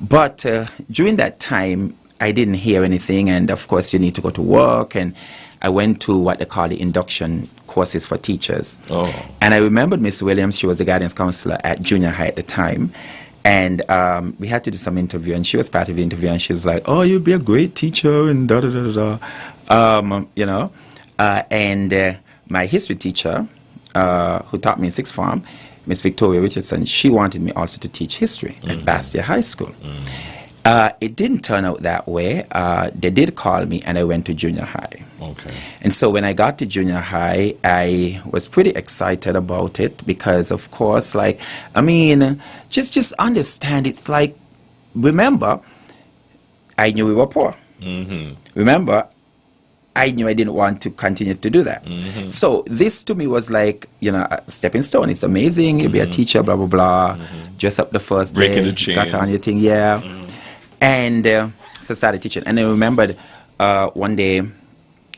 But during that time, I didn't hear anything, and of course, you need to go to work, and I went to what they call the induction courses for teachers. Oh. And I remembered Miss Williams. She was a guidance counselor at junior high at the time. And we had to do some interview, and she was part of the interview, and she was like, "Oh, you'll be a great teacher," and da da da da da. And my history teacher, who taught me in sixth form, Miss Victoria Richardson, she wanted me also to teach history at Bastia High School. It didn't turn out that way. They did call me, and I went to junior high. Okay. And so when I got to junior high, I was pretty excited about it because, of course, just understand. It's like, remember, I knew we were poor. Remember, I knew I didn't want to continue to do that. So this to me was like, a stepping stone. It's amazing. You'll be a teacher, blah, blah, blah. Dress up the first Breaking day. the chain. Got on your thing, yeah. And so I started teaching. And I remembered one day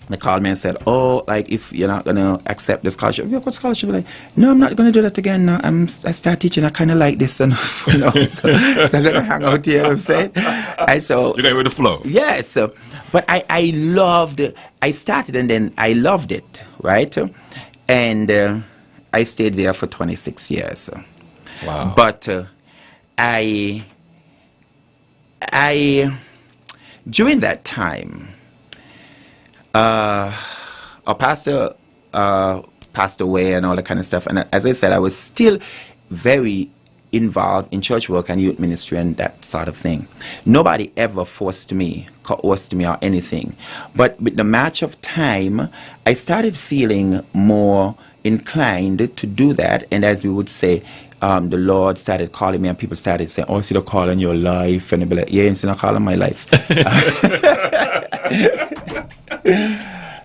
they called me and said, "Oh, like if you're not going to accept the scholarship." "Yeah, what scholarship?" Like, "No, I'm not going to do that again. No, I start teaching. I kind of like this. And, so I'm going to hang out here," you know what I'm saying? And so, You're going with the flow. yes. But I loved, I started and then I loved it, right? And I stayed there for 26 years. Wow. But during that time, our pastor passed away and all that kind of stuff. And as I said, I was still very involved in church work and youth ministry and that sort of thing. Nobody ever forced me, coerced me or anything. But with the march of time, I started feeling more inclined to do that. And as we would say, the Lord started calling me and people started saying, "Oh, I see the call in your life." And I'd be like, "Yeah, it's not a call in my life."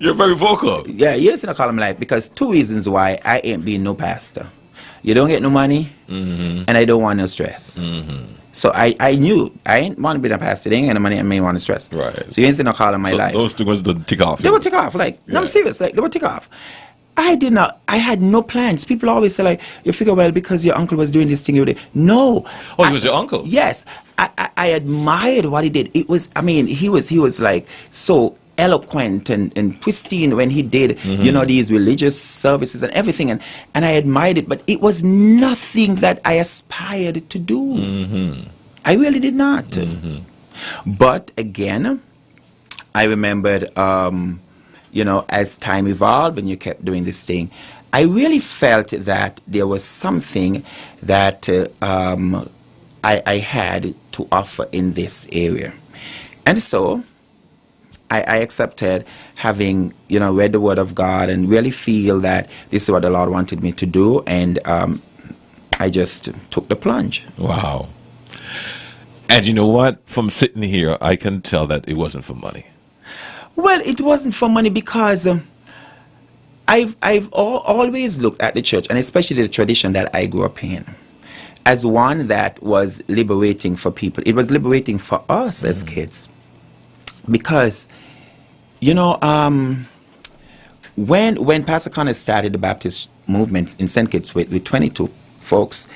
You're very vocal. Yeah, it's not a call in my life because two reasons why I ain't being no pastor. You don't get no money, and I don't want no stress. So I knew I ain't want to be a pastor. They ain't get no money, and I ain't want no stress. Right. So you ain't seen no call in my So life. those two ones don't tick off. They would take off. Like, no, I'm serious. Like, they would take off. I did not. I had no plans. People always say, like, you figure, well, because your uncle was doing this thing, you did. No. Oh, he was your uncle? Yes. I admired what he did. It was, he was like so eloquent and pristine when he did, these religious services and everything. And I admired it, but it was nothing that I aspired to do. I really did not. But again, I remembered, as time evolved and you kept doing this thing, I really felt that there was something that I had to offer in this area. And so I accepted having, read the Word of God and really feel that this is what the Lord wanted me to do. And I just took the plunge. Wow. And you know what? From sitting here, I can tell that it wasn't for money. Well, it wasn't for money because I've always looked at the church, and especially the tradition that I grew up in, as one that was liberating for people. It was liberating for us as kids. Because, when Pastor Connor started the Baptist movement in St. Kitts with 22 folks,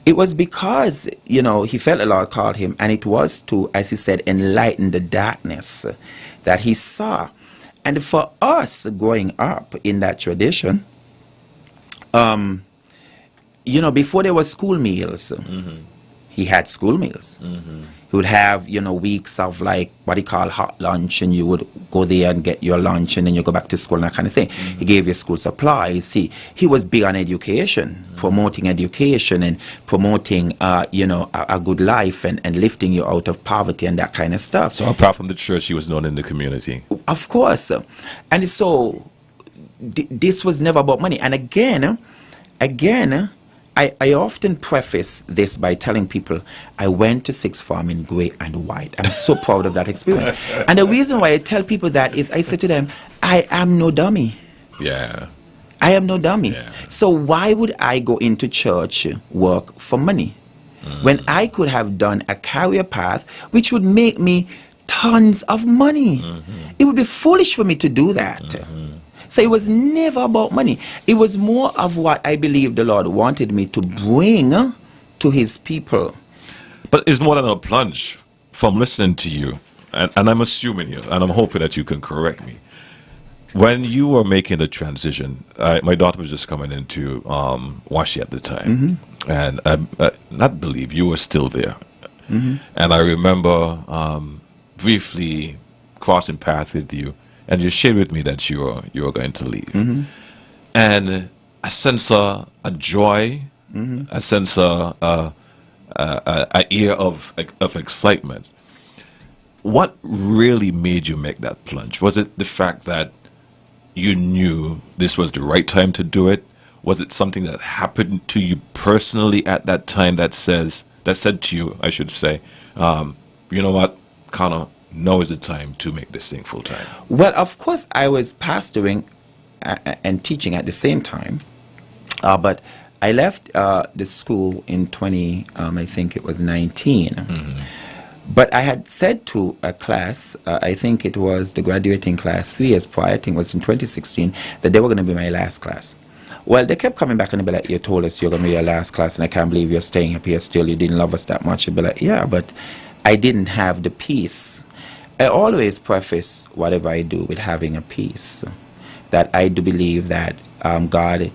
it was because, he felt the Lord called him, and it was to, as he said, enlighten the darkness that he saw. And for us growing up in that tradition, before there was school meals, he had school meals. He would have, weeks of like what he called hot lunch, and you would go there and get your lunch, and then you go back to school and that kind of thing. He gave you school supplies. He was big on education, promoting education and promoting, a good life and lifting you out of poverty and that kind of stuff. So apart from the church, he was known in the community. Of course. And so this was never about money. And again, I often preface this by telling people I went to sixth form in gray and white. I'm so proud of that experience. And the reason why I tell people that is I say to them, I am no dummy. Yeah. I am no dummy. Yeah. So why would I go into church work for money when I could have done a career path which would make me tons of money? It would be foolish for me to do that. So it was never about money. It was more of what I believe the Lord wanted me to bring to his people. But it's more than a plunge from listening to you. And I'm assuming you, and I'm hoping that you can correct me. When you were making the transition, my daughter was just coming into Washi at the time. And I not believe you were still there. And I remember briefly crossing paths with you, and you shared with me that you were going to leave. And I sense a joy, I sense a ear of excitement. What really made you make that plunge? Was it the fact that you knew this was the right time to do it? Was it something that happened to you personally at that time that said to you, I should say, you know what, Connor, now is the time to make this thing full time? Well, of course, I was pastoring and teaching at the same time, but I left the school in I think it was 19. But I had said to a class, I think it was the graduating class 3 years prior, I think it was in 2016, that they were going to be my last class. Well, they kept coming back and they'd be like, you told us you're going to be your last class, and I can't believe you're staying up here still. You didn't love us that much. I'd be like, yeah, but I didn't have the peace. I always preface whatever I do with having a peace, that I do believe that God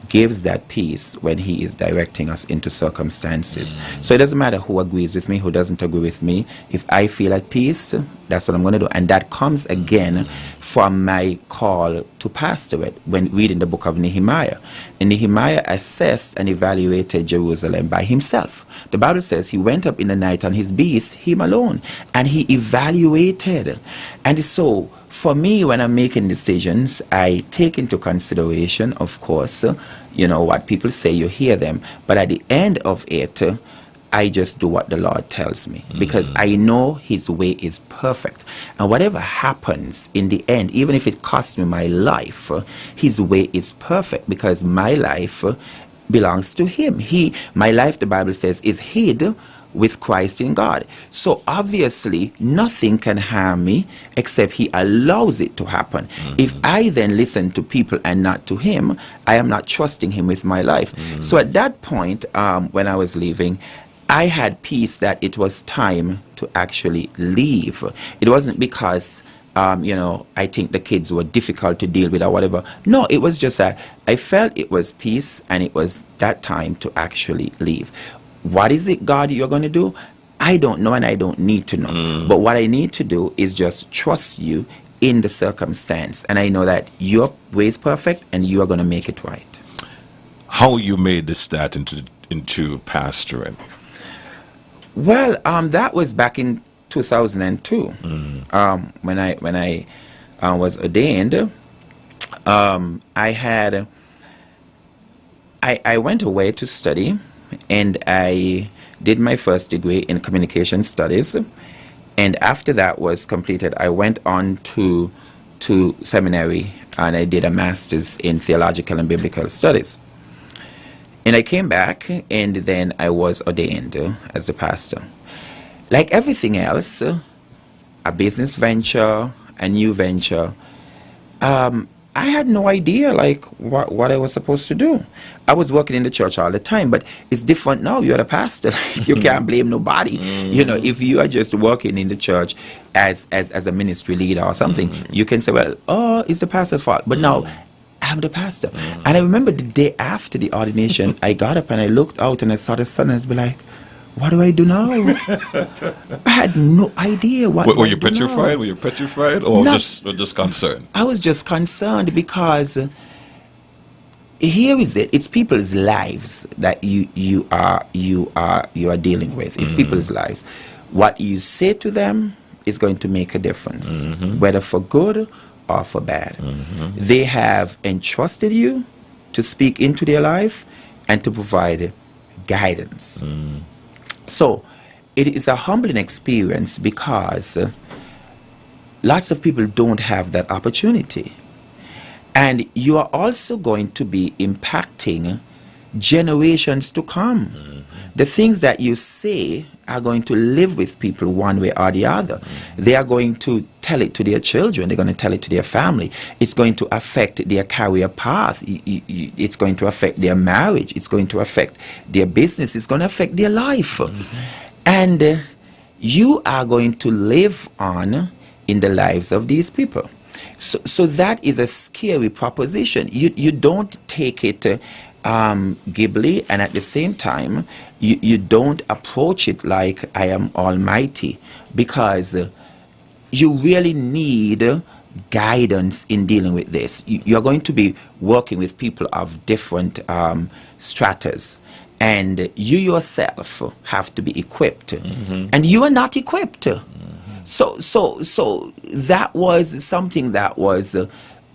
gives that peace when he is directing us into circumstances. So it doesn't matter who agrees with me, who doesn't agree with me. If I feel at peace, that's what I'm going to do. And that comes again from my call to pastorate when reading the book of Nehemiah. And Nehemiah assessed and evaluated Jerusalem by himself. The Bible says he went up in the night on his beast, him alone, and he evaluated. And so for me, when I'm making decisions, I take into consideration, of course, what people say, you hear them. But at the end of it, I just do what the Lord tells me, because I know his way is perfect. And whatever happens in the end, even if it costs me my life, his way is perfect, because my life belongs to him. My life, the Bible says, is hid with Christ in God. So obviously nothing can harm me except he allows it to happen. If I then listen to people and not to him, I am not trusting him with my life. So at that point, when I was leaving, I had peace that it was time to actually leave. It wasn't because I think the kids were difficult to deal with or whatever. No, it was just that I felt it was peace and it was that time to actually leave. What is it, God, you're going to do? I don't know, and I don't need to know. But what I need to do is just trust you in the circumstance. And I know that your way is perfect and you are going to make it right. How you made this start into pastoring? Well, that was back in 2002. When I was ordained, I went away to study, and I did my first degree in communication studies. And after that was completed, I went on to seminary, and I did a master's in theological and biblical studies. And I came back, and then I was ordained as a pastor. Like everything else, a business venture, a new venture, I had no idea what I was supposed to do. I was working in the church all the time, but it's different now. You're the pastor. You can't blame nobody. If you are just working in the church as a ministry leader or something, you can say, well, it's the pastor's fault. But now I'm the pastor. And I remember the day after the ordination, I got up and I looked out and I saw the sun, and I was like, what do I do now? I had no idea what. Were you petrified? Were you petrified, or just concerned? I was just concerned because here is it. It's people's lives that you are dealing with. It's people's lives. What you say to them is going to make a difference, whether for good or for bad. They have entrusted you to speak into their life and to provide guidance. So it is a humbling experience because lots of people don't have that opportunity. And you are also going to be impacting generations to come. The things that you say are going to live with people one way or the other. They are going to tell it to their children. They're going to tell it to their family. It's going to affect their career path. It's going to affect their marriage. It's going to affect their business. It's going to affect their life. And you are going to live on in the lives of these people. So that is a scary proposition. You don't take it glibly, and at the same time, you don't approach it like I am almighty, because you really need guidance in dealing with this. You're going to be working with people of different stratas, and you yourself have to be equipped, and you are not equipped. So that was something that was,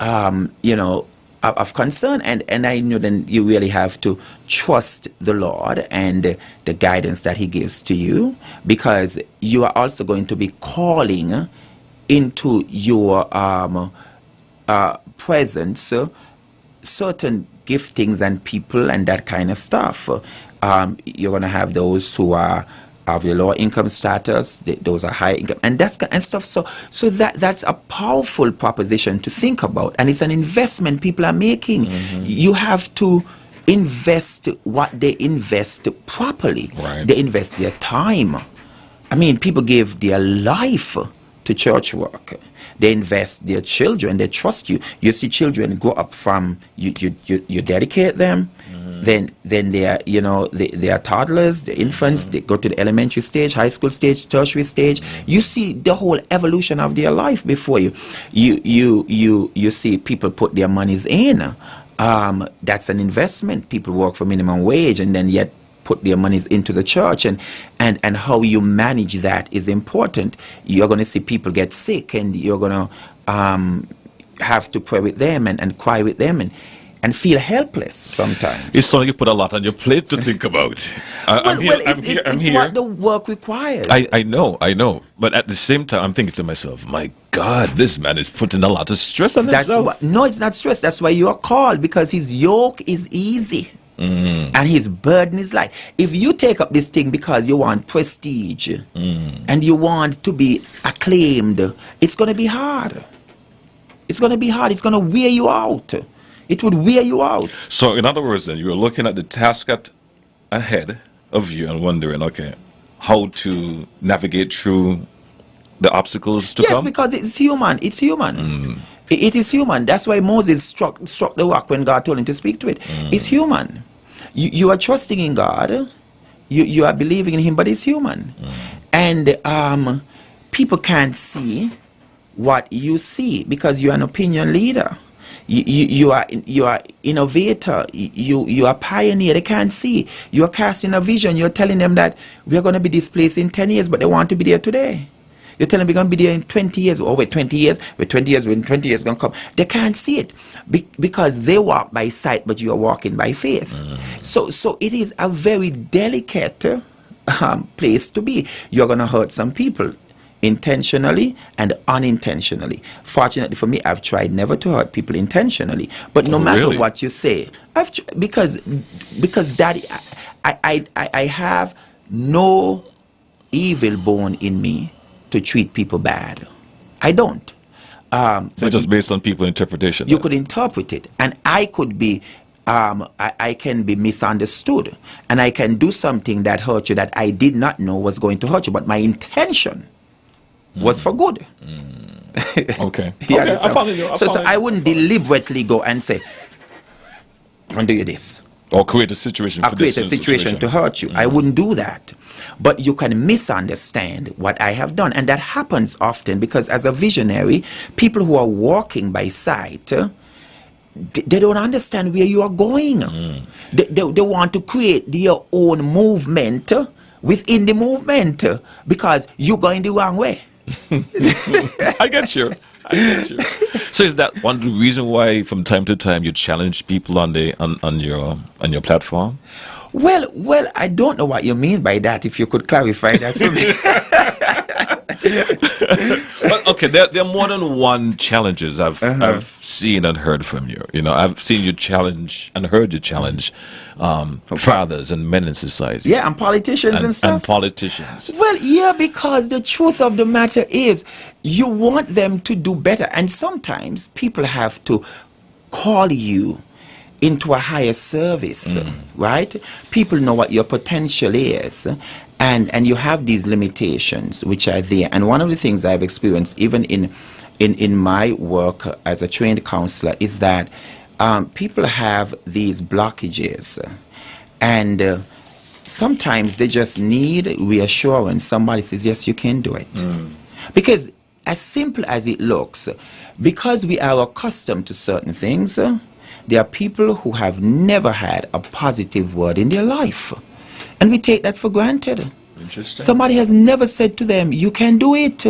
of concern, and I knew then you really have to trust the Lord and the guidance that He gives to you, because you are also going to be calling into your presence certain giftings and people and that kind of stuff. You're going to have those who are of the lower income status, those are high income, and that's and stuff. So that's a powerful proposition to think about, and it's an investment people are making. You have to invest what they invest properly. Right. They invest their time. I mean, people give their life to church work. They invest their children. They trust you. You see children grow up from you dedicate them. Then they are they are toddlers, the infants. They go to the elementary stage, high school stage, tertiary stage. You see the whole evolution of their life before you. You see people put their monies in. That's an investment. People work for minimum wage and then yet put their monies into the church, and how you manage that is important. You're going to see people get sick, and you're going to have to pray with them and cry with them and feel helpless sometimes. It's something you put a lot on your plate to think about. I'm here. It's what the work requires. I know. But at the same time, I'm thinking to myself, my God, this man is putting a lot of stress on himself. No, it's not stress. That's why you are called, because his yoke is easy. And his burden is light. If you take up this thing because you want prestige and you want to be acclaimed, it's going to be hard. It's going to be hard. It's going to wear you out. It would wear you out. So, in other words, then, you're looking at the task ahead of you and wondering, okay, how to navigate through the obstacles to come? Yes, because it's human. It's human. It is human. That's why Moses struck the rock when God told him to speak to it. It's human. You are trusting in God. You are believing in Him, but it's human. And people can't see what you see because you are an opinion leader. You are innovator. You are pioneer. They can't see. You are casting a vision. You're telling them that we are going to be displaced in 10 years, but they want to be there today. You're telling them we're going to be there in 20 years. Oh, wait, 20 years? Wait, 20 years, when 20 years going to come. They can't see it because they walk by sight, but you are walking by faith. So it is a very delicate place to be. You're going to hurt some people intentionally and unintentionally. Fortunately for me, I've tried never to hurt people intentionally. But no matter what you say, because Daddy, I have no evil bone in me to treat people bad. I don't. So just based on people's interpretation. You could interpret it, and I could be. I can be misunderstood, and I can do something that hurt you that I did not know was going to hurt you, but my intention was for good. Okay. I follow you. So I wouldn't deliberately go and say, "I'm going to do you this." Or create a situation to hurt you. I wouldn't do that. But you can misunderstand what I have done. And that happens often because as a visionary, people who are walking by sight, they don't understand where you are going. They want to create their own movement within the movement because you're going the wrong way. I get you. So is that one reason why from time to time you challenge people on your platform? Well, I don't know what you mean by that. If you could clarify that for me. But okay, there are more than one challenges I've seen and heard from you. You know, I've seen you challenge and heard you challenge fathers and men in society. Yeah, and politicians and stuff. And politicians. Well, yeah, because the truth of the matter is you want them to do better. And sometimes people have to call you into a higher service, right? People know what your potential is, and you have these limitations which are there. And one of the things I've experienced even in my work as a trained counselor is that people have these blockages, and sometimes they just need reassurance. Somebody says, yes, you can do it. Because as simple as it looks, because we are accustomed to certain things, there are people who have never had a positive word in their life. And we take that for granted. Interesting. Somebody has never said to them, you can do it.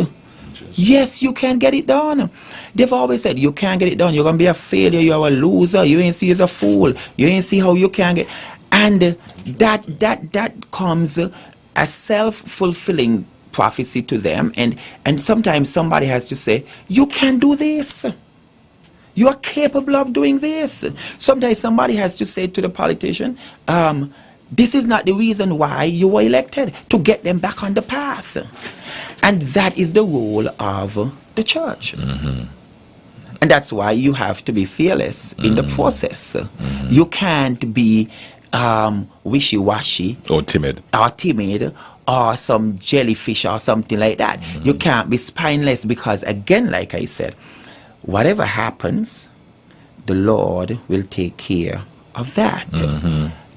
Yes, you can get it done. They've always said, you can't get it done. You're going to be a failure. You're a loser. You ain't see you as a fool. You ain't see how you can get. And that comes a self-fulfilling prophecy to them. And sometimes somebody has to say, you can do this. You are capable of doing this. Sometimes somebody has to say to the politician, this is not the reason why you were elected, to get them back on the path. And that is the role of the church. And that's why you have to be fearless in the process. You can't be wishy-washy. Or timid. Or some jellyfish or something like that. You can't be spineless because, again, like I said, whatever happens, the Lord will take care of that.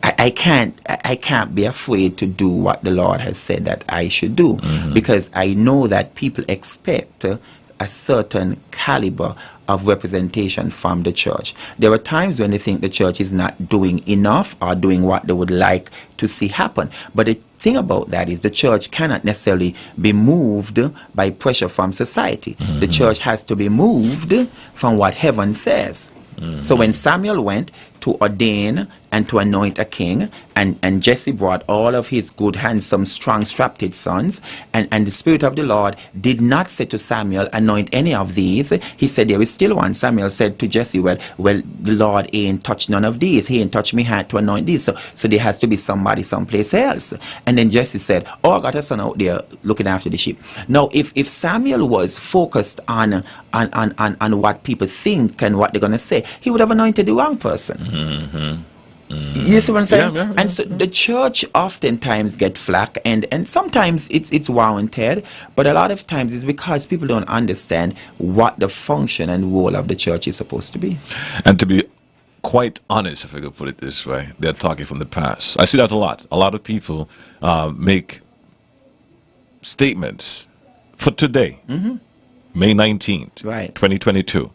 I can't be afraid to do what the Lord has said that I should do, because I know that people expect a certain caliber of representation from the church. There are times when they think the church is not doing enough or doing what they would like to see happen. But the thing about that is the church cannot necessarily be moved by pressure from society. The church has to be moved from what heaven says. So when Samuel went to ordain and to anoint a king, and Jesse brought all of his good, handsome, strong, strapped sons, and the Spirit of the Lord did not say to Samuel, anoint any of these. He said, there is still one. Samuel said to Jesse, well, the Lord ain't touched none of these. He ain't touched me hand to anoint these. So there has to be somebody someplace else. And then Jesse said, oh, I got a son out there looking after the sheep. Now, if Samuel was focused on what people think and what they're going to say, he would have anointed the wrong person. You see what I'm saying? Yeah. And so the church oftentimes get flack, and sometimes it's warranted, but a lot of times it's because people don't understand what the function and role of the church is supposed to be. And to be quite honest, if I could put it this way, they're talking from the past. I see that a lot. A lot of people make statements for today, May 19th, Right. 2022.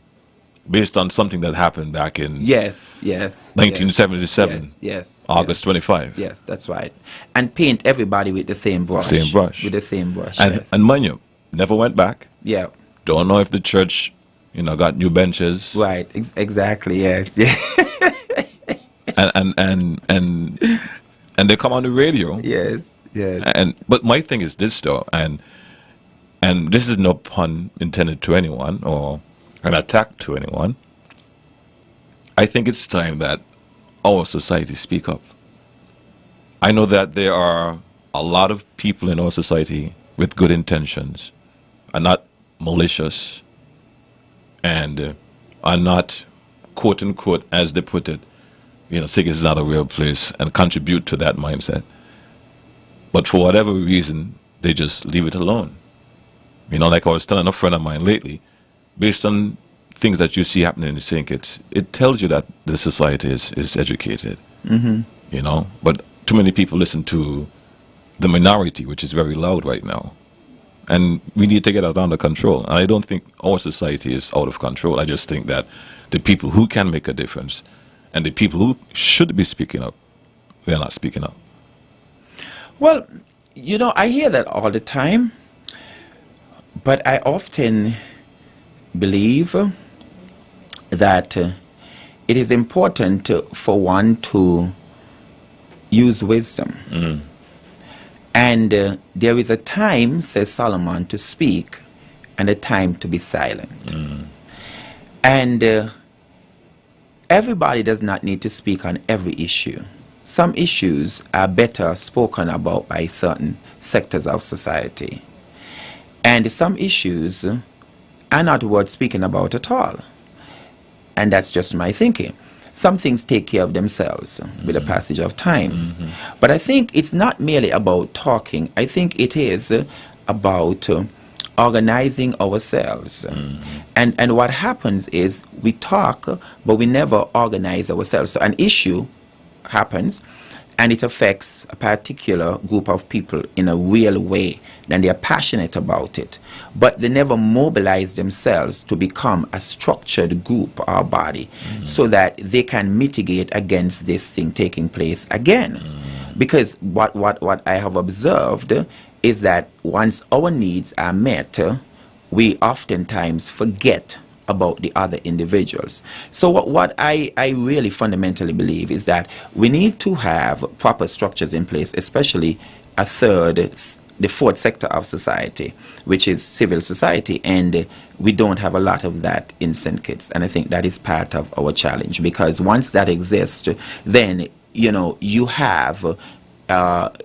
Based on something that happened back in Yes. 1977, Yes. August 25. Yes, that's right. And paint everybody with the same brush. With the same brush. And, Yes. and mind you, never went back. Yeah. Don't know if the church, got new benches. Right. Exactly. Yes. and they come on the radio. Yes. But my thing is this though, and this is no pun intended to anyone or an attack to anyone. I think it's time that our society speak up. I know that there are a lot of people in our society with good intentions, are not malicious, and are not, quote unquote, as they put it, SIG is not a real place, and contribute to that mindset. But for whatever reason, they just leave it alone. Like I was telling a friend of mine lately, based on things that you see happening in the SIG, it tells you that the society is educated. But too many people listen to the minority, which is very loud right now. And we need to get that under control. And I don't think our society is out of control. I just think that the people who can make a difference and the people who should be speaking up, they're not speaking up. Well, I hear that all the time, but I often believe that it is important for one to use wisdom. And there is a time, says Solomon, to speak and a time to be silent. And everybody does not need to speak on every issue. Some issues are better spoken about by certain sectors of society. And some issues are not worth speaking about at all. And that's just my thinking. some things take care of themselves with the passage of time. But I think it's not merely about talking. I think it is about organizing ourselves. And what happens is we talk, but we never organize ourselves. So an issue happens, and it affects a particular group of people in a real way, then they are passionate about it, but they never mobilize themselves to become a structured group or body so that they can mitigate against this thing taking place again. Because what I have observed is that once our needs are met, we oftentimes forget about the other individuals. So what I really fundamentally believe is that we need to have proper structures in place, especially the fourth sector of society, which is civil society, and we don't have a lot of that in St. Kitts, and I think that is part of our challenge, because once that exists, then you have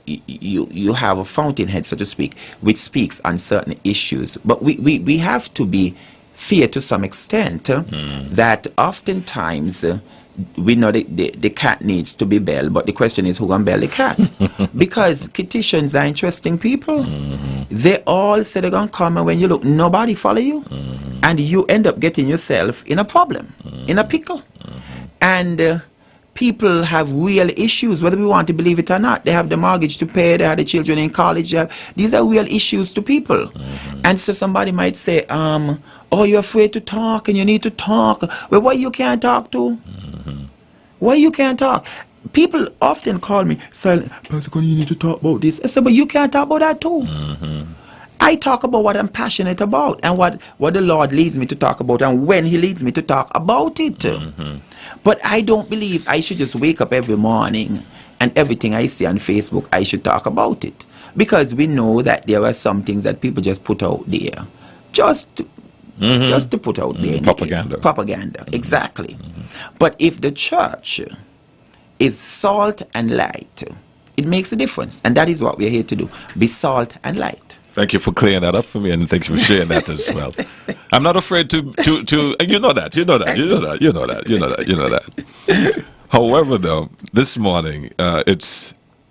you have a fountainhead, so to speak, which speaks on certain issues. But we have to be fair to some extent that oftentimes we know the cat needs to be bailed, but the question is who gonna bail the cat? Because Kittitians are interesting people. They all say they're gonna come, and when you look, nobody follow you, and you end up getting yourself in a problem, in a pickle. And people have real issues, whether we want to believe it or not. They have the mortgage to pay, they have the children in college. These are real issues to people. And so somebody might say, oh, you're afraid to talk and you need to talk. Well, why you can't talk to? Why you can't talk? People often call me, Silent, Pastor Connie, you need to talk about this. I say, but you can't talk about that too. I talk about what I'm passionate about and what the Lord leads me to talk about and when He leads me to talk about it. But I don't believe I should just wake up every morning and everything I see on Facebook, I should talk about it. Because we know that there are some things that people just put out there. Just to put out there. Propaganda, exactly. But if the church is salt and light, it makes a difference. And that is what we're here to do. Be salt and light. Thank you for clearing that up for me, and thank you for sharing that as well. I'm not afraid to you know that. However, though, this morning,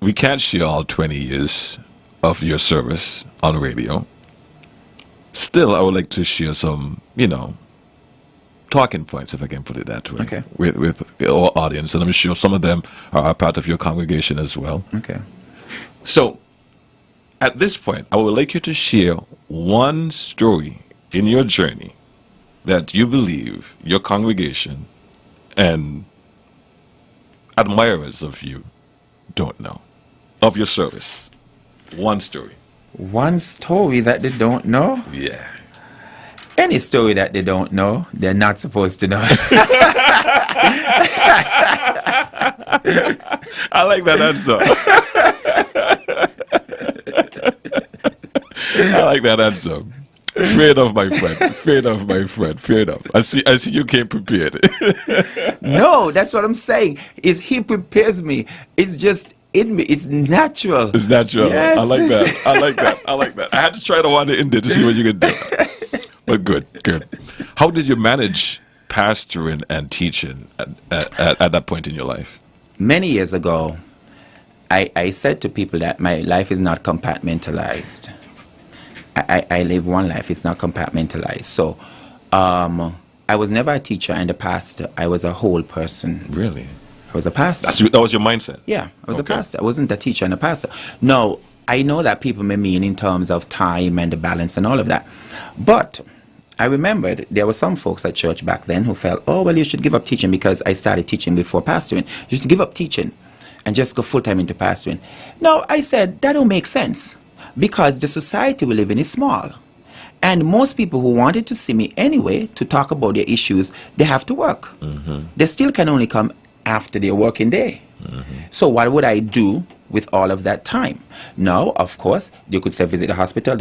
we can't share all 20 years of your service on radio. Still, I would like to share some, talking points, if I can put it that way, okay, with our audience, and I'm sure some of them are part of your congregation as well. Okay. So, at this point, I would like you to share one story in your journey that you believe your congregation and admirers of you don't know, of your service. One story. One story that they don't know? Yeah. Any story that they don't know, they're not supposed to know. I like that answer. I like that answer. Fair enough, my friend. Fair enough, my friend. Fair enough. I see you came prepared. No, that's what I'm saying. Is He prepares me. It's just in me. It's natural. It's natural. Yes. I like that. I had to try to wander in there to see what you could do. But good. How did you manage pastoring and teaching at that point in your life? Many years ago, I said to people that my life is not compartmentalized. I live one life, it's not compartmentalized. So I was never a teacher and a pastor. I was a whole person. Really? I was a pastor. That was your mindset? Yeah, I was a pastor. I wasn't a teacher and a pastor. No, I know that people may mean in terms of time and the balance and all of that. But I remembered there were some folks at church back then who felt, oh, well, you should give up teaching because I started teaching before pastoring. You should give up teaching and just go full-time into pastoring. No, I said, that don't make sense. Because the society we live in is small. And most people who wanted to see me anyway to talk about their issues, they have to work. They still can only come after their working day. So what would I do with all of that time? Now, of course, you could say visit the hospital,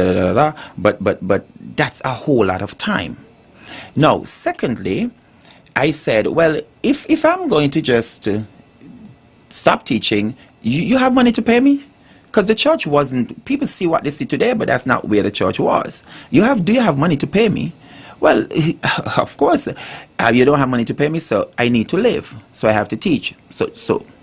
but that's a whole lot of time. Now, secondly, I said, well, if I'm going to just stop teaching, you have money to pay me? Because the church wasn't, people see what they see today, but that's not where the church was. Do you have money to pay me? Well, of course, you don't have money to pay me, so I need to live. So I have to teach. So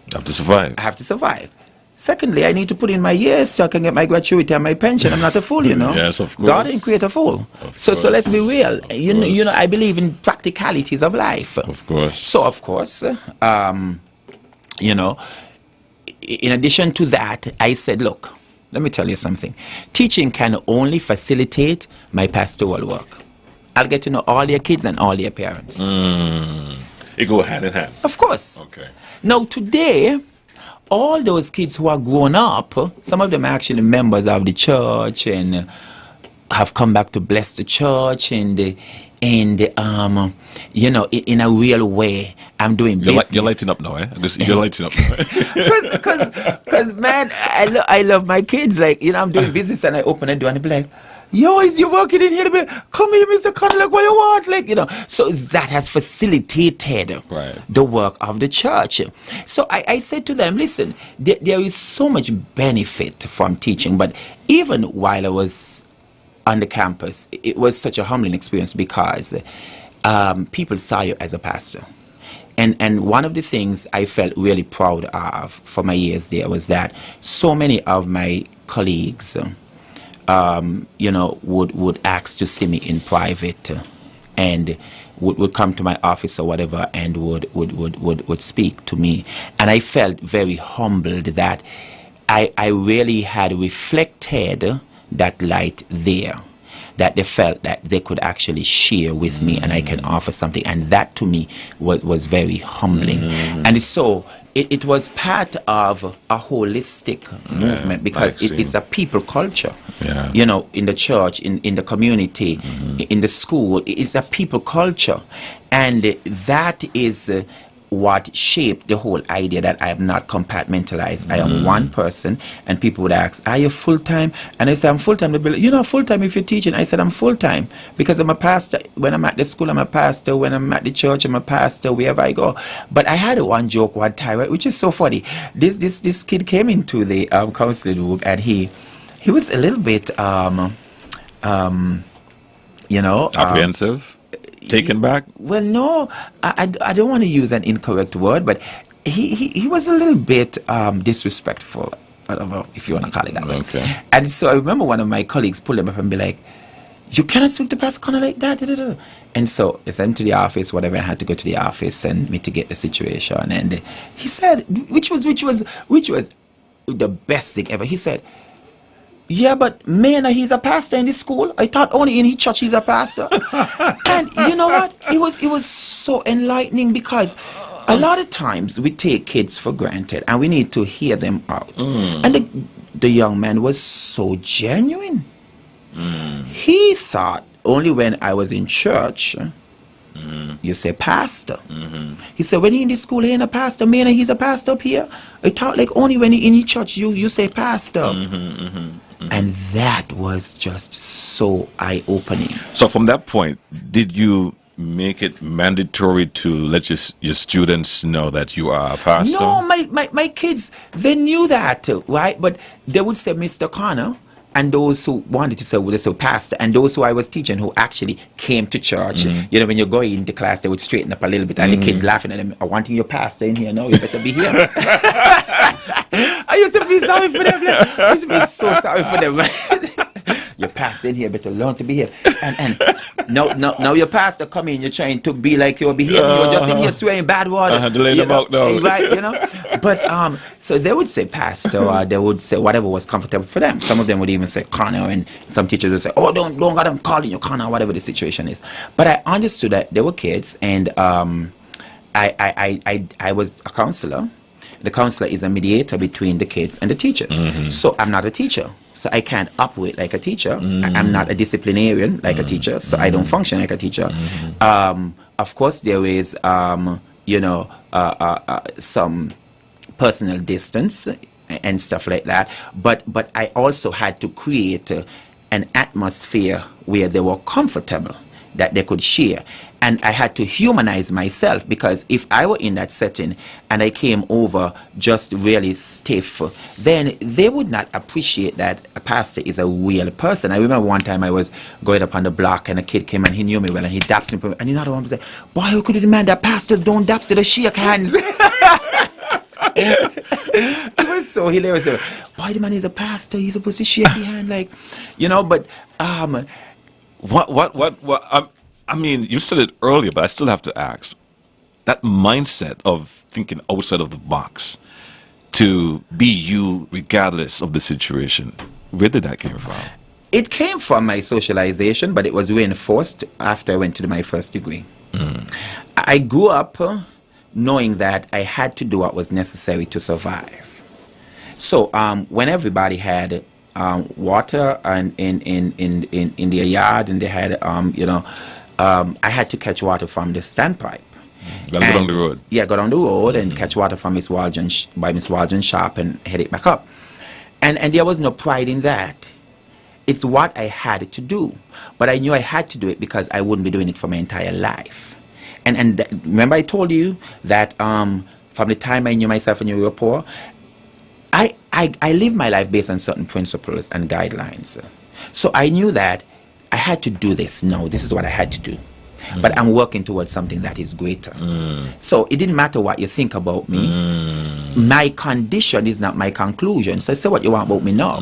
You have to survive. I have to survive. Secondly, I need to put in my years so I can get my gratuity and my pension. I'm not a fool, you know. Yes, of course. God didn't create a fool. So let's be real. You know, I believe in practicalities of life. Of course. So of course, you know, in addition to that, I said, look, let me tell you something. Teaching can only facilitate my pastoral work. I'll get to know all your kids and all your parents. It go hand in hand. Of course. Okay. Now today, all those kids who are grown up, some of them are actually members of the church and have come back to bless the church and you know, in a real way, I'm doing business. You're lighting up now, eh? You're lighting up now. Because man, I love my kids. Like, you know, I'm doing business and I open a door and they be like, yo, is you working in here? They be like, come here, Mr. Connell, like, what you want? Like, you know, so that has facilitated the work of the church. So I said to them, listen, there is so much benefit from teaching, but even while I was on the campus, it was such a humbling experience because people saw you as a pastor. And one of the things I felt really proud of for my years there was that so many of my colleagues, you know, would ask to see me in private and would come to my office or whatever and would speak to me. And I felt very humbled that I really had reflected that light there, that they felt that they could actually share with me and I can offer something. And that to me was very humbling. And so it was part of a holistic movement because it's a people culture. You know, in the church, in the community, in the school, it's a people culture. And that is what shaped the whole idea that I am not compartmentalized. I am one person, and people would ask, are you full-time? And I said, I'm full-time. They'd be like, you're not full-time if you're teaching. I said, I'm full-time because I'm a pastor. When I'm at the school, I'm a pastor. When I'm at the church, I'm a pastor, wherever I go. But I had one joke one time, which is so funny. This kid came into the counseling room, and he was a little bit, you know... apprehensive? Taken back? Well, no, I don't want to use an incorrect word, but he was a little bit disrespectful. I don't know if you want to call it that way. Okay. And so I remember one of my colleagues pulled him up and be like, you cannot speak to Pastor Connell like that. And so they sent him to the office, whatever. I had to go to the office and mitigate the situation. And he said, which was the best thing ever. He said, yeah, but man, he's a pastor in this school. I thought only in his church he's a pastor. And you know what? It was so enlightening because a lot of times we take kids for granted and we need to hear them out. And the young man was so genuine. He thought only when I was in church, you say pastor. He said, when he in the school, he ain't a pastor. Man, he's a pastor up here. I thought like only when he in his church, you say pastor. And that was just so eye-opening. So from that point, did you make it mandatory to let your students know that you are a pastor? No, my kids, they knew that, right? But they would say Mr. Connor, and those who wanted to say, well, they say pastor, and those who I was teaching who actually came to church, you know, when you go into class, they would straighten up a little bit, and the kids laughing at them, I wanting your pastor in here now, you better be here. I used to feel sorry for them. I used to feel so sorry for them. Your pastor in here better learn to be here. And now your pastor come in, you're trying to be like you're behaving, you're just in here swearing bad word. I had to lay them out now. Right, you know. But so they would say pastor, or they would say whatever was comfortable for them. Some of them would even say Connor, and some teachers would say, oh, don't let them calling you Connor, whatever the situation is. But I understood that they were kids, and I was a counselor. The counselor is a mediator between the kids and the teachers. So I'm not a teacher. So I can't operate like a teacher. I'm not a disciplinarian like a teacher. So I don't function like a teacher. Of course, there is, you know, some personal distance and stuff like that. But I also had to create an atmosphere where they were comfortable. that they could share. And I had to humanize myself, because if I were in that setting and I came over just really stiff, then they would not appreciate that a pastor is a real person. I remember one time I was going up on the block and a kid came and he knew me well and he daps me. And another one was like, boy, how could you demand that pastors don't daps, they shake hands? It was so hilarious. Boy, the man is a pastor, he's supposed to shake your hand, like, but I mean, you said it earlier, but I still have to ask. That mindset of thinking outside of the box to be you regardless of the situation, where did that come from? It came from my socialization, but it was reinforced after I went to my first degree. I grew up knowing that I had to do what was necessary to survive. So when everybody had water and in their yard, and they had I had to catch water from the standpipe. Go down the road. Yeah, go down the road and catch water from Miss Walgen's shop and head it back up. And there was no pride in that. It's what I had to do. But I knew I had to do it because I wouldn't be doing it for my entire life. And remember I told you that from the time I knew myself and you were poor, I lived my life based on certain principles and guidelines. So I knew that I had to do this. No, this is what I had to do. But I'm working towards something that is greater. So it didn't matter what you think about me. My condition is not my conclusion. So say what you want about me now.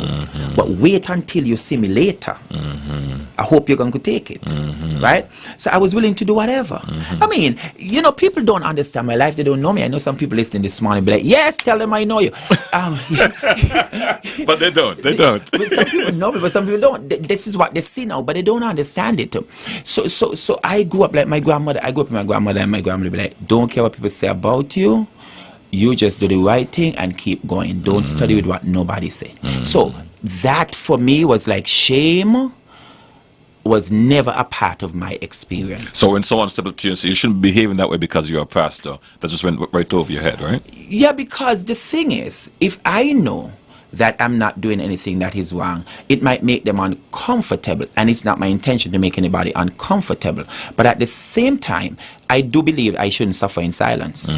But wait until you see me later. I hope you're going to take it. Right? So I was willing to do whatever. I mean, people don't understand my life. They don't know me. I know some people listening this morning be like, yes, tell them I know you. But they don't. They don't. But some people know me, but some people don't. This is what they see now, but they don't understand it. So I grew up like my grandmother. I grew up with my grandmother, and my grandmother be like, don't care what people say about you. You just do the right thing and keep going. Don't study with what nobody say. So that for me was like shame was never a part of my experience. So when someone stepped up to you and said, you shouldn't be behaving that way because you're a pastor, that just went right over your head, right? Yeah, because the thing is, if I know that I'm not doing anything that is wrong, it might make them uncomfortable, and it's not my intention to make anybody uncomfortable. But at the same time, I do believe I shouldn't suffer in silence.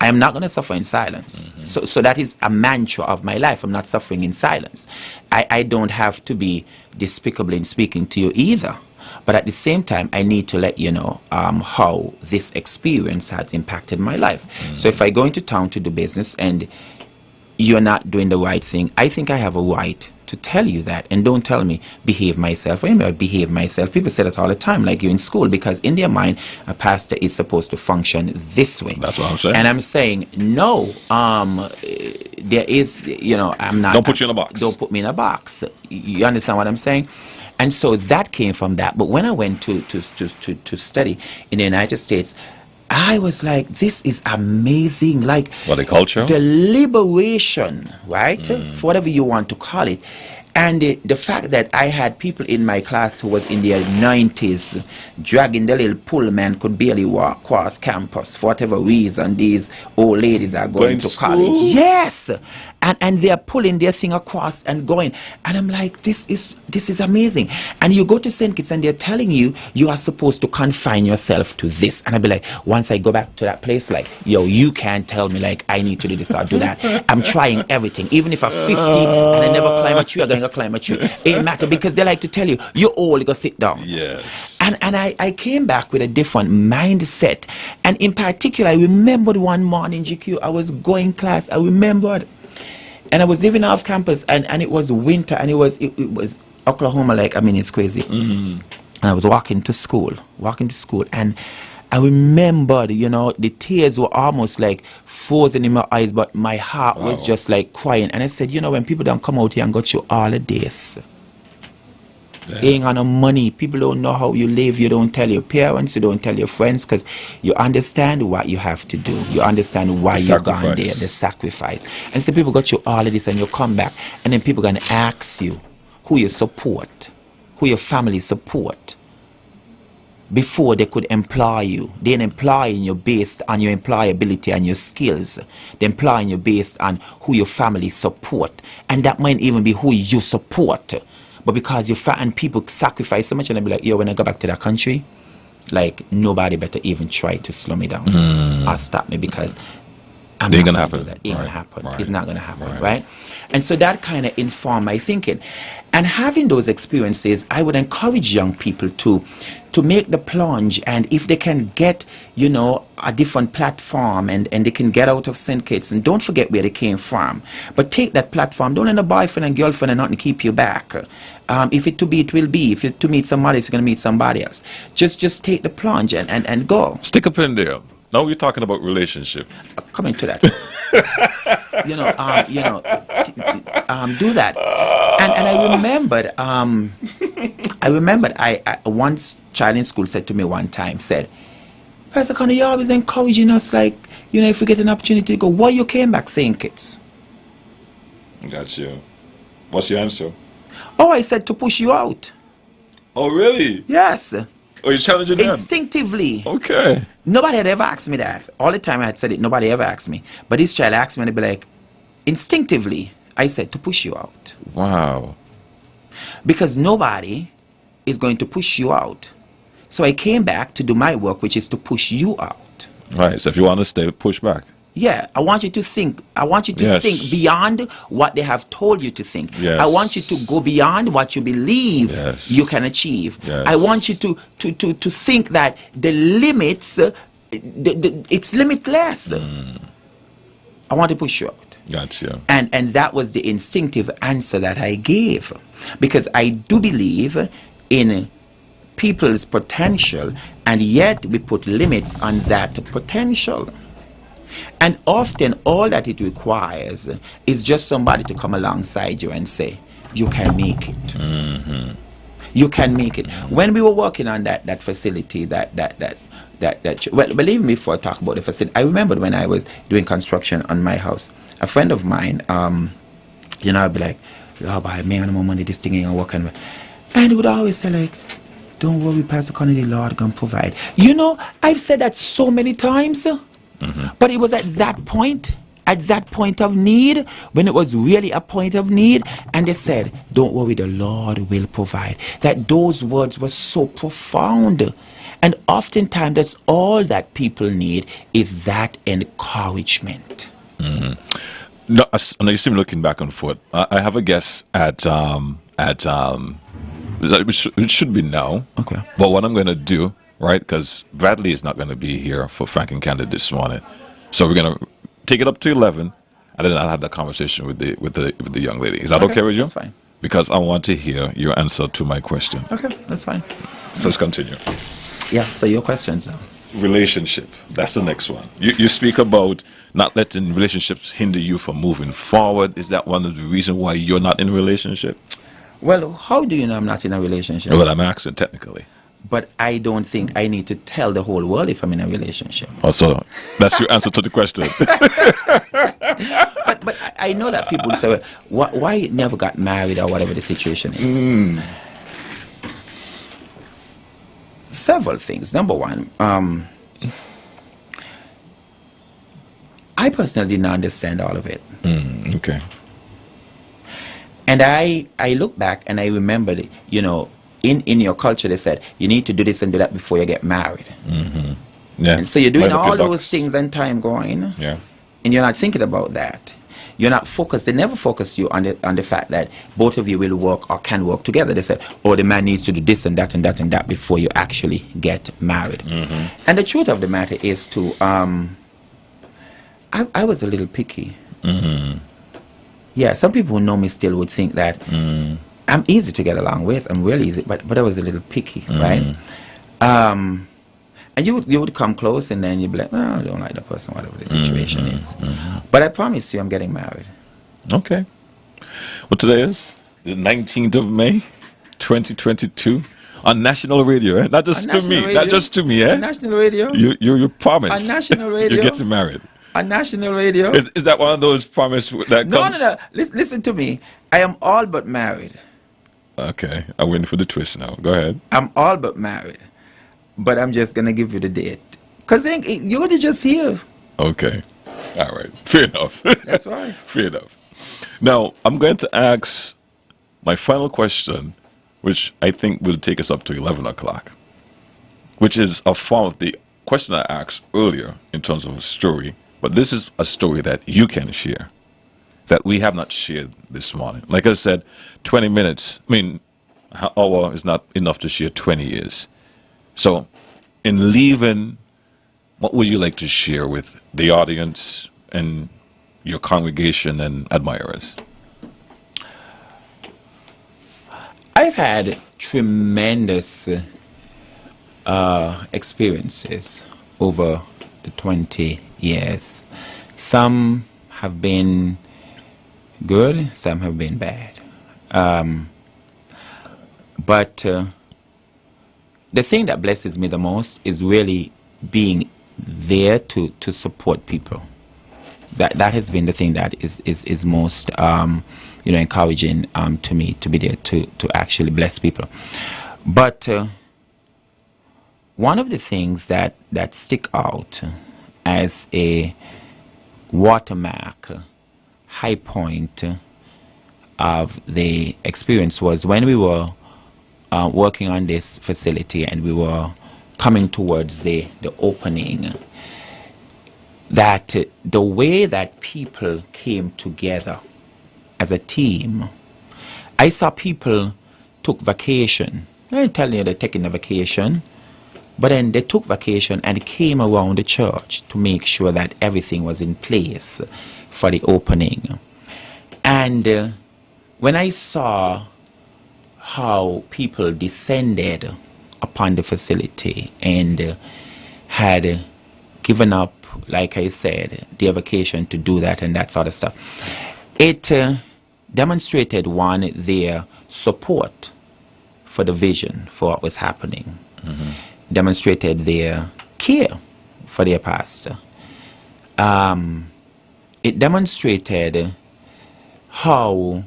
I am not going to suffer in silence. So that is a mantra of my life. I'm not suffering in silence. I don't have to be despicable in speaking to you either. But at the same time, I need to let you know how this experience has impacted my life. So if I go into town to do business and you're not doing the right thing, I think I have a right to tell you that. And don't tell me, behave myself. When I behave myself, people say that all the time, like you're in school, because in their mind, a pastor is supposed to function this way. That's what I'm saying. And I'm saying, no, there is, I'm not. Don't put you in a box. Don't put me in a box. You understand what I'm saying? And so that came from that. But when I went to study in the United States, I was like, this is amazing. Like, what, the culture? The liberation, right? For whatever you want to call it. And the fact that I had people in my class who was in their 90s, dragging the little pullman, could barely walk across campus for whatever reason. These old ladies are going to college. Yes! And they are pulling their thing across and going. And I'm like, this is amazing. And you go to St. Kitts and they're telling you, you are supposed to confine yourself to this. And I'll be like, once I go back to that place, like, yo, you can't tell me, like, I need to do this or do that. I'm trying everything. Even if I'm 50 and I never climb a tree, I'm going to climb a tree. It ain't matter, because they like to tell you, you're old, go sit down. Yes. And I came back with a different mindset. And in particular, I remembered one morning, GQ, I was going class. I remembered. And I was living off campus, and it was winter, and it was Oklahoma, like, I mean, it's crazy. And I was walking to school, and I remembered, the tears were almost like frozen in my eyes, but my heart was just like crying. And I said, when people don't come out here and got you all of this, ain't got no money, people don't know how you live, you don't tell your parents, you don't tell your friends, because you understand what you have to do. You understand why you're gone there, the sacrifice. And so people got you all of this, and you come back, and then people going to ask you who you support, who your family support, before they could employ you. They ain't employing you based on your employability and your skills. They're employing you based on who your family support. And that might even be who you support. But because and people sacrifice so much, and they be like, yo, when I go back to that country, like nobody better even try to slow me down or stop me, because I'm Ain't not gonna gonna do happen. that. Ain't gonna Right, happen. right, It's not gonna happen, right. right? And so that kind of informed my thinking. And having those experiences, I would encourage young people to make the plunge, and if they can get, a different platform, and they can get out of St. Kitts, and don't forget where they came from, but take that platform. Don't let a boyfriend and girlfriend and nothing keep you back. If it to be, it will be. If it to meet somebody else, you're gonna meet somebody else. Just take the plunge and go. Stick a pin there. Now we're talking about relationship. Coming to that. Do that. And I remembered I once child in school said to me one time, said, Pastor Connor, you're always encouraging us, like, if we get an opportunity to go, why you came back saying kids? Got you. What's your answer? Oh, I said to push you out. Oh, really? Yes. Oh, you're challenging them? Instinctively. Okay. Nobody had ever asked me that. All the time I had said it, nobody ever asked me. But this child asked me, and they'd be like, instinctively, I said to push you out. Wow. Because nobody is going to push you out. So I came back to do my work, which is to push you out. Right. So if you want to stay, push back. Yeah, I want you to think. I want you to Yes. think beyond what they have told you to think. Yes. I want you to go beyond what you believe Yes. you can achieve. Yes. I want you to think that the limits, it's limitless. I want to push you out. Gotcha. And that was the instinctive answer that I gave, because I do believe in people's potential, and yet we put limits on that potential. And often all that it requires is just somebody to come alongside you and say, you can make it. You can make it. When we were working on that facility, well, believe me, before I talk about the facility, I remembered when I was doing construction on my house, a friend of mine, I'd be like, oh, boy, me and more money, this thing ain't working. And he would always say, like, don't worry, Pastor Connie, the Lord gonna provide. I've said that so many times, but it was at that point of need, when it was really a point of need, and they said, don't worry, the Lord will provide. That those words were so profound. And oftentimes that's all that people need, is that encouragement. No, you see me looking back and forth. I have a guess at it should be now. Okay. But what I'm going to do, right? Because Bradley is not going to be here for Frank and Candid this morning, so we're going to take it up to 11, and then I'll have that conversation with the young lady. Is that okay with you? That's fine. Because I want to hear your answer to my question. Okay, that's fine. So let's continue. Yeah, so your questions now. Relationship. That's the next one. You speak about not letting relationships hinder you from moving forward. Is that one of the reasons why you're not in a relationship? Well, how do you know I'm not in a relationship? Well, I'm asking technically. But I don't think I need to tell the whole world if I'm in a relationship. Oh, so that's your answer to the question. But I know that people say, well, why you never got married, or whatever the situation is. Several things. Number one, I personally didn't understand all of it. Okay. And I look back and I remembered, in your culture they said, you need to do this and do that before you get married. Yeah. And so you're doing Line up all your those ducks. things and time going, Yeah. and you're not thinking about that. You're not focused. They never focus you on the fact that both of you will work or can work together. They say, oh, the man needs to do this and that and that and that before you actually get married. And the truth of the matter is I was a little picky. Yeah, some people who know me still would think that I'm easy to get along with. I'm really easy, but I was a little picky, right? And you would come close, and then you'd be like, no, I don't like that person, whatever the situation is. But I promise you, I'm getting married. Okay. Well, today is the 19th of May, 2022, on national radio, right? Not just On to me, national not radio. just to me, eh? On national radio. You promised. On national radio. You're getting married. On national radio. Is that one of those promises that No. comes? Listen to me. I am all but married. Okay, I'm waiting for the twist now. Go ahead. I'm all but married. But I'm just going to give you the date. Because you're going to just hear. Okay. All right. Fair enough. That's right. Fair enough. Now, I'm going to ask My final question, which I think will take us up to 11 o'clock, which is a form of the question I asked earlier in terms of a story, but this is a story that you can share that we have not shared this morning. Like I said, 20 minutes, I mean, an hour is not enough to share 20 years. So, in leaving, what would you like to share with the audience and your congregation and admirers? I've had tremendous experiences over the 20 years. Some have been good, some have been bad. But the thing that blesses me the most is really being there to support people. That has been the thing that is most encouraging to me, to be there to actually bless people. But one of the things that stick out as a watermark, high point of the experience was when we were working on this facility and we were coming towards the opening, that the way that people came together as a team. I saw people took vacation. I ain't telling you they're taking a vacation, but then they took vacation and came around the church to make sure that everything was in place for the opening. And when I saw how people descended upon the facility and had given up, like I said, their vacation to do that and that sort of stuff, it demonstrated, one, their support for the vision for what was happening, demonstrated their care for their pastor. It demonstrated how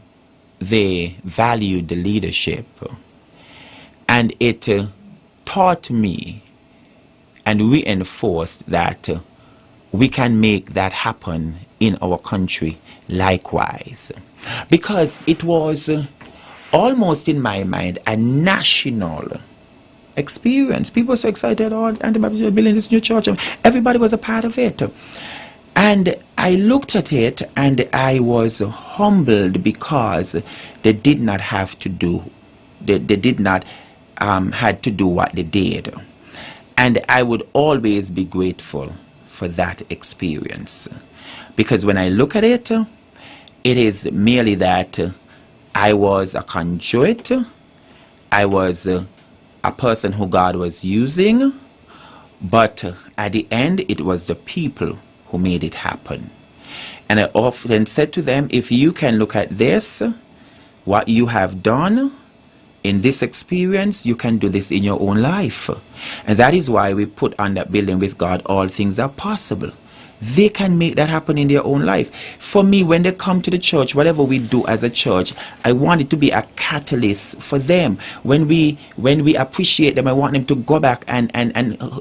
they valued the leadership, and it taught me and reinforced that we can make that happen in our country likewise, because it was almost, in my mind, a national experience. People were so excited, oh, Anti-Baptists are building this new church, and everybody was a part of it. And I looked at it and I was humbled because they did not have to do, they did not had to do what they did. And I would always be grateful for that experience, because when I look at it, it is merely that I was a conduit, I was a person who God was using, but at the end it was the people who made it happen. And I often said to them, if you can look at this, what you have done in this experience, you can do this in your own life. And that is why we put on that building, with God all things are possible. They can make that happen in their own life. For me, when they come to the church, whatever we do as a church, I want it to be a catalyst for them. When we appreciate them, I want them to go back and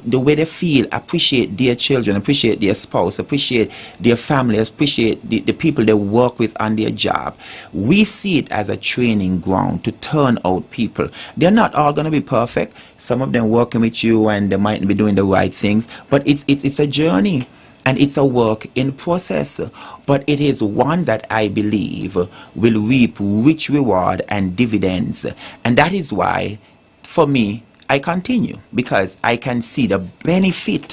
the way they feel, appreciate their children, appreciate their spouse, appreciate their family, appreciate the people they work with on their job. We see it as a training ground to turn out people. They're not all going to be perfect. Some of them working with you and they might be doing the right things, but it's a journey. And it's a work in process, but it is one that I believe will reap rich reward and dividends. And that is why, for me, I continue, because I can see the benefit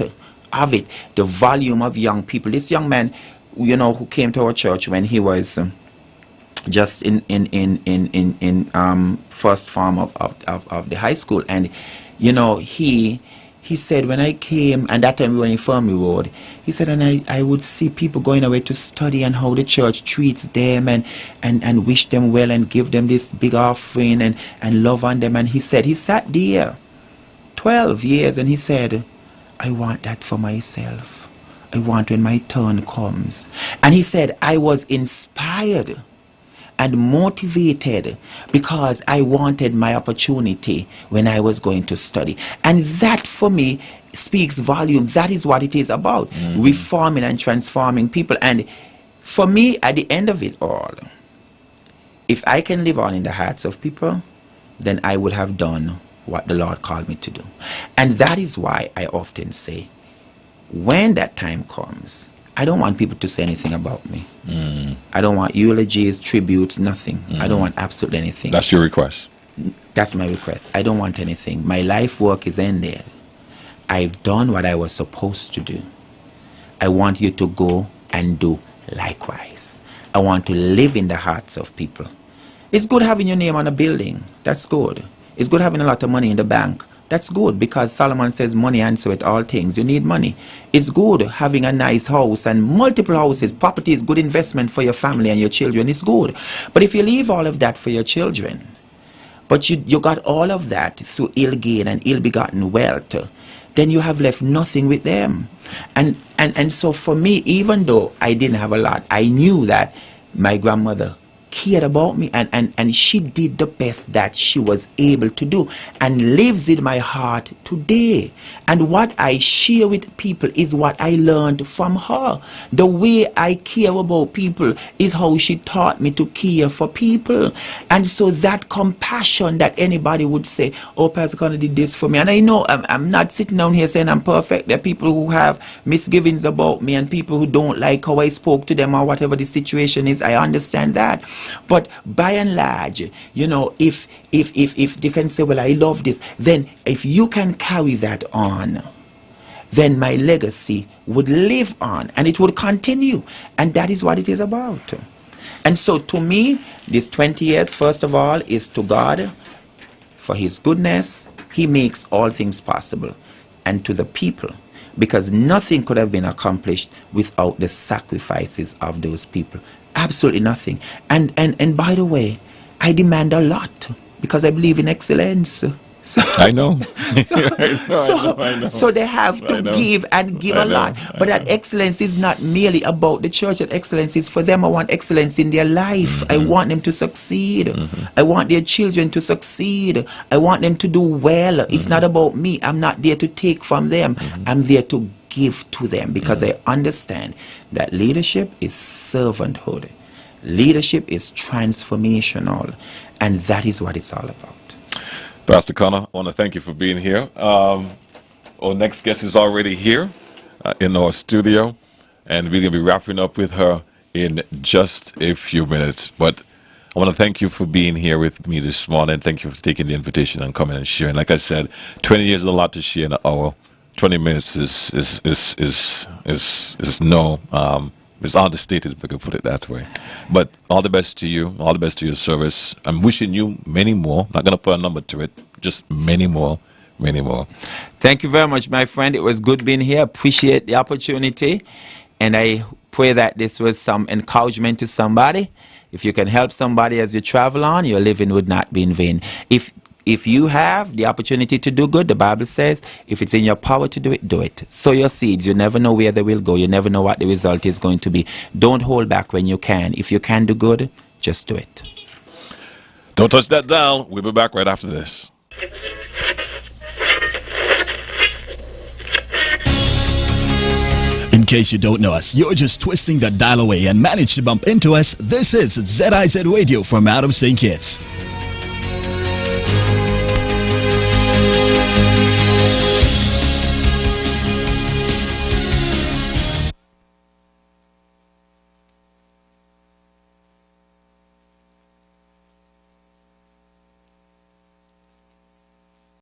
of it, the volume of young people. This young man, who came to our church when he was just in first form of the high school, and he said, when I came, and that time we were in Infirmary Road, he said, and I would see people going away to study and how the church treats them and wish them well and give them this big offering and love on them. And he said, he sat there 12 years and he said, I want that for myself. I want when my turn comes. And he said, I was inspired and motivated because I wanted my opportunity when I was going to study. And that, for me, speaks volume. That is what it is about, reforming and transforming people. And for me, at the end of it all, if I can live on in the hearts of people, then I would have done what the Lord called me to do. And that is why I often say, when that time comes, I don't want people to say anything about me. I don't want eulogies, tributes, nothing. I don't want absolutely anything. That's your request. That's my request. I don't want anything. My life work is ended. I've done what I was supposed to do. I want you to go and do likewise. I want to live in the hearts of people. It's good having your name on a building. That's good. It's good having a lot of money in the bank. That's good, because Solomon says money answereth all things. You need money. It's good having a nice house and multiple houses. Property is good investment for your family and your children. It's good. But if you leave all of that for your children, but you got all of that through ill gain and ill-begotten wealth, then you have left nothing with them. And so for me, even though I didn't have a lot, I knew that my grandmother cared about me, and she did the best that she was able to do, and lives in my heart today. And what I share with people is what I learned from her. The way I care about people is how she taught me to care for people. And so that compassion that anybody would say, oh, Pastor Connor did this for me. And I know I'm not sitting down here saying I'm perfect. There are people who have misgivings about me and people who don't like how I spoke to them or whatever the situation is. I understand that. But by and large, you know, if they can say, well, I love this, then if you can carry that on, then my legacy would live on and it would continue. And that is what it is about. And so to me, this 20 years, first of all, is to God for his goodness. He makes all things possible. And to the people, because nothing could have been accomplished without the sacrifices of those people. Absolutely nothing. And by the way, I demand a lot because I believe in excellence. So, I know. So they have to give and give a lot. But that excellence is not merely about the church. That excellence is for them. I want excellence in their life. I want them to succeed. I want their children to succeed. I want them to do well. It's not about me. I'm not there to take from them. I'm there to give to them, because I understand that leadership is servanthood. Leadership is transformational. And that is what it's all about. Pastor Connor, I want to thank you for being here. Our next guest is already here in our studio, and we're going to be wrapping up with her in just a few minutes. But I want to thank you for being here with me this morning. Thank you for taking the invitation and coming and sharing. Like I said, 20 years is a lot to share in an hour. 20 minutes is it's understated, if I could put it that way. But all the best to you. All the best to your service. I'm wishing you many more. Not going to put a number to it. Just many more. Many more. Thank you very much, my friend. It was good being here. Appreciate the opportunity. And I pray that this was some encouragement to somebody. If you can help somebody as you travel on, your living would not be in vain. If you have the opportunity to do good, the Bible says, if it's in your power to do it, do it. Sow your seeds. You never know where they will go. You never know what the result is going to be. Don't hold back when you can. If you can do good, just do it. Don't touch that dial. We'll be back right after this. In case you don't know us, you're just twisting the dial away and managed to bump into us. This is ZIZ Radio from Adam St. Kitts.